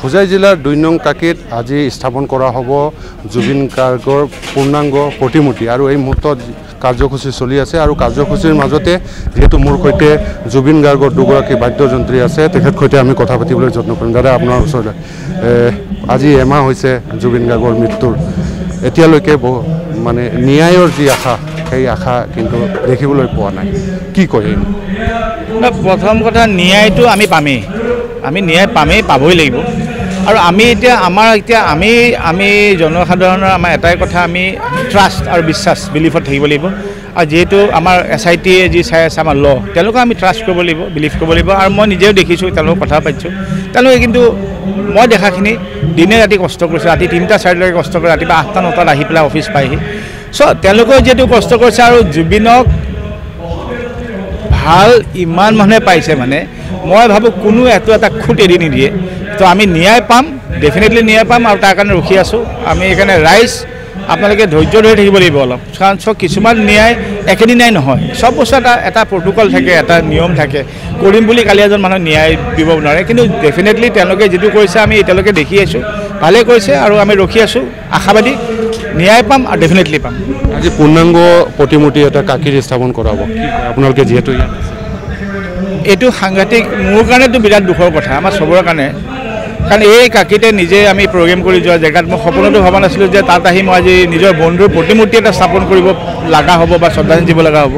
হোজাই জিলাৰ ২ নং কাকিত আজি স্থাপন কৰা হ'ব জুবিন গাৰ্গৰ পূৰ্ণাংগ প্ৰতিমূৰ্তি আৰু এই মুহূৰ্তত কাৰ্যসূচী চলি আছে আৰু কাৰ্যসূচীৰ মাজতে যেহেতু মোৰ সৈতে জুবিন গাৰ্গৰ দুগৰাকী বাদ্যযন্ত্ৰী আছে তেখেত সৈতে আমি কথা পাতিবলৈ যত্ন কৰিম দাদা আপোনাৰ ওচৰলৈ আজি এমাহ হৈছে জুবিন গাৰ্গৰ মৃত্যুৰ এতিয়ালৈকে মানে ন্যায়ৰ যি আশা সেই আশা কিন্তু দেখিবলৈ পোৱা নাই কি কয় প্ৰথম কথা ন্যায়টো আমি পামেই আমি ন্যায় পাবই লাগিব আৰু আমি এতিয়া আমি জনসাধাৰণৰ আমাৰ এটাই কথা আমি ট্ৰাষ্ট আৰু বিশ্বাস বিলিফত থাকিব লাগিব আৰু যেহেতু আমাৰ SITয়ে যি চাই আছে আমাৰ তেওঁলোকক আমি ট্ৰাষ্ট কৰিব লাগিব বিলিভ কৰিব লাগিব আৰু মই নিজেও দেখিছোঁ তেওঁলোকক কথা পাতিছোঁ তেওঁলোকে কিন্তু মই দেখাখিনি দিনে ৰাতি কষ্ট কৰিছে ৰাতি 3টা 4টালৈকে কষ্ট কৰে ৰাতিপুৱা 8টা 9টাত আহি পেলাই অফিচ পায়হি তেওঁলোকেও যিহেতু কষ্ট কৰিছে আৰু জুবিনক ভাল ইমান মানুহে পাইছে মানে মই ভাবোঁ কোনো এটা খুঁত এৰি নিদিয়ে তো আমি ন্যায় পাম ডেফিনেটলি ন্যায় পাম আৰু তাৰ কাৰণে ৰখি আছোঁ আমি এইকাৰণে ৰাইজ আপোনালোকে ধৈৰ্য ধৰি থাকিব লাগিব অলপ কাৰণ কিছুমান ন্যায় একেদিনাই নহয় চব বস্তু এটা প্ৰট'কল থাকে এটা নিয়ম থাকে কৰিম বুলি কালি এজন মানুহ ন্যায় দিব নোৱাৰে কিন্তু ডেফিনেটলি তেওঁলোকে যিটো কৰিছে আমি এতিয়ালৈকে দেখি আছোঁ ভালেই কৰিছে আৰু আমি ৰখি আছোঁ আশাবাদী ন্যায় পাম আৰু ডেফিনেটলি পাম আজি পূৰ্ণাংগ প্ৰতিমূৰ্তি এটা কাকিৰ স্থাপন কৰা হ'ব আপোনালোকে যিহেতু এইটো সাংঘাতিক মোৰ কাৰণেতো বিৰাট দুখৰ কথা আমাৰ চবৰে কাৰণে কাৰণ এই কাকিতে নিজে আমি প্ৰগ্ৰেম কৰি যোৱা জেগাত মই সপোনতো ভবা নাছিলোঁ যে তাত আহি মই আজি নিজৰ বন্ধুৰ প্ৰতিমূৰ্তি এটা স্থাপন কৰিব লগা হ'ব বা শ্ৰদ্ধাঞ্জলি দিব লগা হ'ব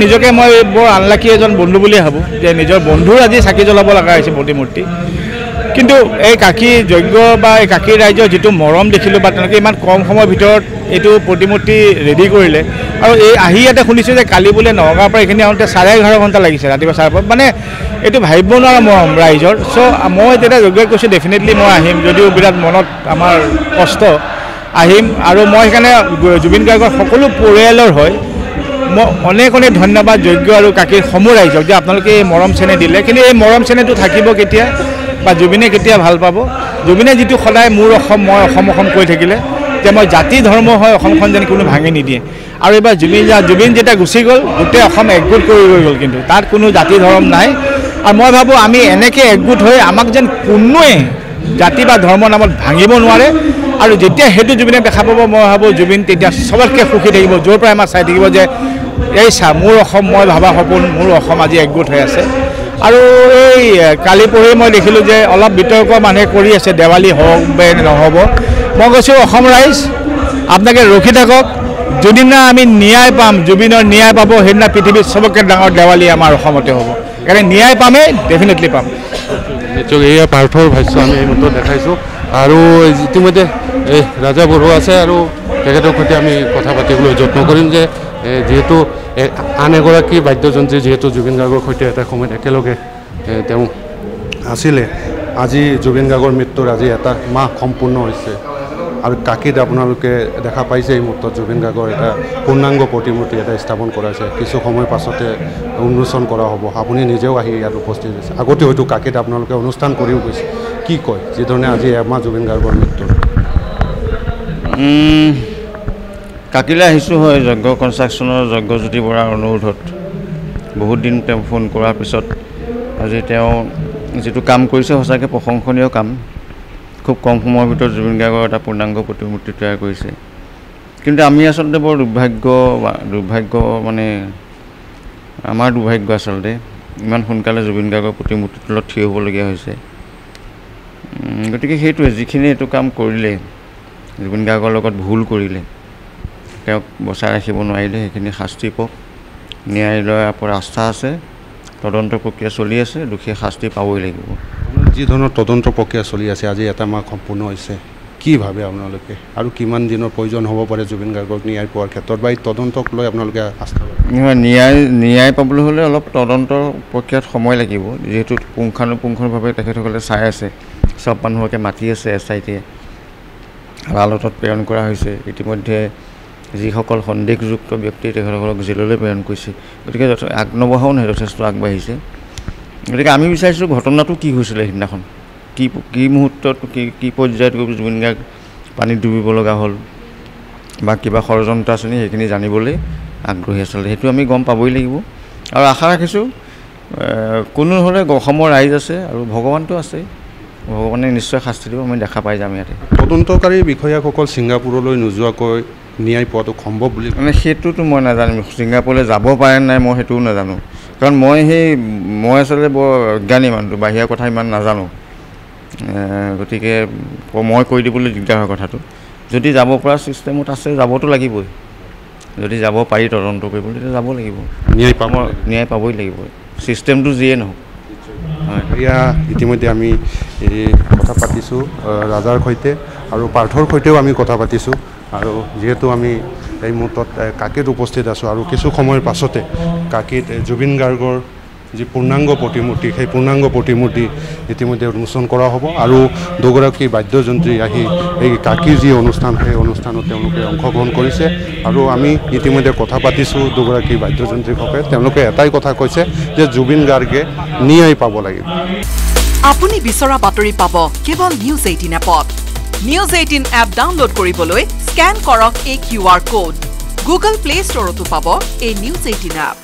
নিজকে মই বৰ আনলাকি এজন বন্ধু বুলিয়ে ভাবোঁ যে নিজৰ বন্ধুৰ আজি চাকি জ্বলাব লগা হৈছে প্ৰতিমূৰ্তি কিন্তু এই কাকি যজ্ঞ বা এই কাকি ৰাইজৰ যিটো মৰম দেখিলোঁ বা তেওঁলোকে ইমান কম সময়ৰ ভিতৰত এইটো প্ৰতিমূৰ্তি ৰেডি কৰিলে আৰু এই আহি ইয়াতে শুনিছোঁ যে কালি বোলে নগাঁৱৰ পৰা এইখিনি আহোঁতে 11:30 ঘণ্টা লাগিছে ৰাতিপুৱা 4:30 মানে এইটো ভাবিব নোৱাৰা মৰম ৰাইজৰ মই তেতিয়া যজ্ঞই কৈছোঁ ডেফিনেটলি মই আহিম যদিও বিৰাট মনত আমাৰ কষ্ট আহিম আৰু মই সেইকাৰণে জুবিন গাৰ্গৰ সকলো পৰিয়ালৰ হয় মই অনেক ধন্যবাদ যজ্ঞ আৰু কাকিৰ সমূহ ৰাইজক যে আপোনালোকে এই মৰম চেনেহ দিলে কিন্তু এই মৰম চেনেহটো থাকিব কেতিয়া বা জুবিনে কেতিয়া ভাল পাব জুবিনে যিটো সদায় মোৰ অসম মই অসম কৈ থাকিলে যে মই জাতি ধৰ্ম হয় অসমখন যেন কোনো ভাঙি নিদিয়ে আৰু এইবাৰ জুবিন যেতিয়া গুচি গ'ল গোটেই অসম একগোট কৰি গৈ গ'ল কিন্তু তাত কোনো জাতি ধৰ্ম নাই আৰু মই ভাবোঁ আমি এনেকৈ একগোট হৈ আমাক যেন কোনোৱে জাতি বা ধৰ্মৰ নামত ভাঙিব নোৱাৰে আৰু যেতিয়া সেইটো জুবিনে দেখা পাব মই ভাবোঁ জুবিন তেতিয়া চবতকৈ সুখী থাকিব য'ৰ পৰা আমাৰ চাই থাকিব যে এই মোৰ অসম মই ভাবা সপোন মোৰ অসম আজি একগোট হৈ আছে আৰু এই কালি পৰহি মই দেখিলোঁ যে অলপ বিতৰ্ক মানুহে কৰি আছে দেৱালী হওক বা নহ'ব মই কৈছোঁ অসম ৰাইজ আপোনালোকে ৰখি থাকক যোনদিনা আমি ন্যায় পাম জুবিনৰ ন্যায় পাব সেইদিনা পৃথিৱীত চবতকৈ ডাঙৰ দেৱালী আমাৰ অসমতে হ'ব সেইকাৰণে ন্যায় পামেই ডেফিনেটলি পাম নিশ্চয় এয়া পাৰ্থৰ ভাষ্য আমি এই মুহূৰ্তত দেখাইছোঁ আৰু ইতিমধ্যে এই ৰাজা বৰুৱা আছে আৰু তেখেতৰ সৈতে আমি কথা পাতিবলৈ যত্ন কৰিম যে যিহেতু আন এগৰাকী বাদ্যযন্ত্ৰী যিহেতু জুবিন গাৰ্গৰ সৈতে এটা সময়ত একেলগে তেওঁ আছিলে আজি জুবিন গাৰ্গৰ মৃত্যুৰ আজি এটা মাহ সম্পূৰ্ণ হৈছে আৰু কাকিত আপোনালোকে দেখা পাইছে এই মুহূৰ্তত জুবিন গাৰ্গৰ এটা পূৰ্ণাংগ প্ৰতিমূৰ্তি এটা স্থাপন কৰাইছে কিছু সময় পাছতে উন্মোচন কৰা হ'ব আপুনি নিজেও আহি ইয়াত উপস্থিত হৈছে আগতে হয়তো কাকিত আপোনালোকে অনুষ্ঠান কৰিও গৈছে কি কয় যিধৰণে আজি এমাহ জুবিন গাৰ্গৰ মৃত্যু কাকিলৈ আহিছোঁ হয় যজ্ঞ কনষ্ট্ৰাকশ্যনৰ যজ্ঞজ্যোতি বৰাৰ অনুৰোধত বহুত দিন তেওঁ ফোন কৰাৰ পিছত আজি তেওঁ যিটো কাম কৰিছে সঁচাকৈ প্ৰশংসনীয় কাম খুব কম সময়ৰ ভিতৰত জুবিন গাৰ্গৰ এটা পূৰ্ণাংগ প্ৰতিমূৰ্তি তৈয়াৰ কৰিছে কিন্তু আমি আচলতে বৰ দুৰ্ভাগ্য মানে আমাৰ দুৰ্ভাগ্য আচলতে ইমান সোনকালে জুবিন গাৰ্গৰ প্ৰতিমূৰ্তিৰ তলত থিয় হ'বলগীয়া হৈছে গতিকে সেইটোৱে যিখিনি এইটো কাম কৰিলে জুবিন গাৰ্গৰ লগত ভুল কৰিলে তেওঁক বচাই ৰাখিব নোৱাৰিলে সেইখিনি শাস্তি পাওক ন্যায়ালয়ৰ ওপৰত আস্থা আছে তদন্ত প্ৰক্ৰিয়া চলি আছে দোষীয়ে শাস্তি পাবই লাগিব যি ধৰণৰ তদন্ত প্ৰক্ৰিয়া চলি আছে আজি এটা মাহ সম্পূৰ্ণ হৈছে কি ভাবে আপোনালোকে আৰু কিমান দিনৰ প্ৰয়োজন হ'ব পাৰে জুবিন গাৰ্গক ন্যায় পোৱাৰ ক্ষেত্ৰত বা এই তদন্তক লৈ আপোনালোকে আস্থা নহয় ন্যায় পাবলৈ হ'লে অলপ তদন্ত প্ৰক্ৰিয়াত সময় লাগিব যিহেতু পুংখানুপুংখভাৱে তেখেতসকলে চাই আছে চব মানুহকে মাতি আছে SITয়ে আদালতত প্ৰেৰণ কৰা হৈছে ইতিমধ্যে যিসকল সন্দেহযুক্ত ব্যক্তি তেখেতসকলক জেললৈ প্ৰেৰণ কৰিছে গতিকে আগনবঢ়াও নহয় যথেষ্ট আগবাঢ়িছে গতিকে আমি বিচাৰিছোঁ ঘটনাটো কি হৈছিলে সেইদিনাখন কি মুহূৰ্তত কি পৰ্যায়ত জুবিন গাৰ্গ পানীত ডুবিব লগা হ'ল বা কিবা ষড়যন্ত্ৰ আছে নি সেইখিনি জানিবলৈ আগ্ৰহী আচলতে সেইটো আমি গম পাবই লাগিব আৰু আশা ৰাখিছোঁ কোনো নহ'লে অসমৰ ৰাইজ আছে আৰু ভগৱানটো আছে ভগৱানে নিশ্চয় শাস্তি দিব, আমি দেখা পাই যাম ইয়াতে। তদন্তকাৰী বিষয়াসকল ছিংগাপুৰলৈ নোযোৱাকৈ ন্যায় পোৱাটো সম্ভৱ বুলি মানে সেইটোতো মই নাজানিম, ছিংগাপুৰলৈ যাব পাৰে নাই মই সেইটোও নাজানো, কাৰণ মই আচলতে বৰ অজ্ঞানী মানুহটো, বাহিৰা কথা ইমান নাজানো, গতিকে মই কৈ দিবলৈ দিগদাৰ হয় কথাটো। যদি যাব পৰা ছিষ্টেমত আছে যাবতো লাগিবই, যদি যাব পাৰি তদন্ত কৰিবলৈ তেতিয়া যাব লাগিব, ন্যায় পাবই লাগিব, ছিষ্টেমটো যিয়ে নহওক। এয়া ইতিমধ্যে আমি কথা পাতিছোঁ ৰাজাৰ সৈতে আৰু পাৰ্থৰ সৈতেও আমি কথা পাতিছোঁ, আৰু যিহেতু আমি এই মুহূৰ্তত কাকীত উপস্থিত আছোঁ আৰু কিছু সময়ৰ পাছতে কাকীত জুবিন গাৰ্গৰ যি পূৰ্ণাংগ প্ৰতিমূৰ্তি, সেই পূৰ্ণাংগ প্ৰতিমূৰ্তি ইতিমধ্যে উন্মোচন কৰা হ'ব, আৰু দুগৰাকী বাদ্যযন্ত্ৰী আহি এই কাকীৰ যি অনুষ্ঠান সেই অনুষ্ঠানত তেওঁলোকে অংশগ্ৰহণ কৰিছে, আৰু আমি ইতিমধ্যে কথা পাতিছোঁ দুগৰাকী বাদ্যযন্ত্ৰীৰ সৈতে। তেওঁলোকে এটাই কথা কৈছে যে জুবিন গাৰ্গে ন্যায় পাব লাগিব। আপুনি বিচৰা বাতৰি পাব কেৱল নিউজ 18 এপত। নিউজ 18 এপ ডাউনলোড কৰিবলৈ স্কেন কৰক এই QR কোড। গুগল প্লে ষ্টৰতো পাব এই নিউজ 18 এপ।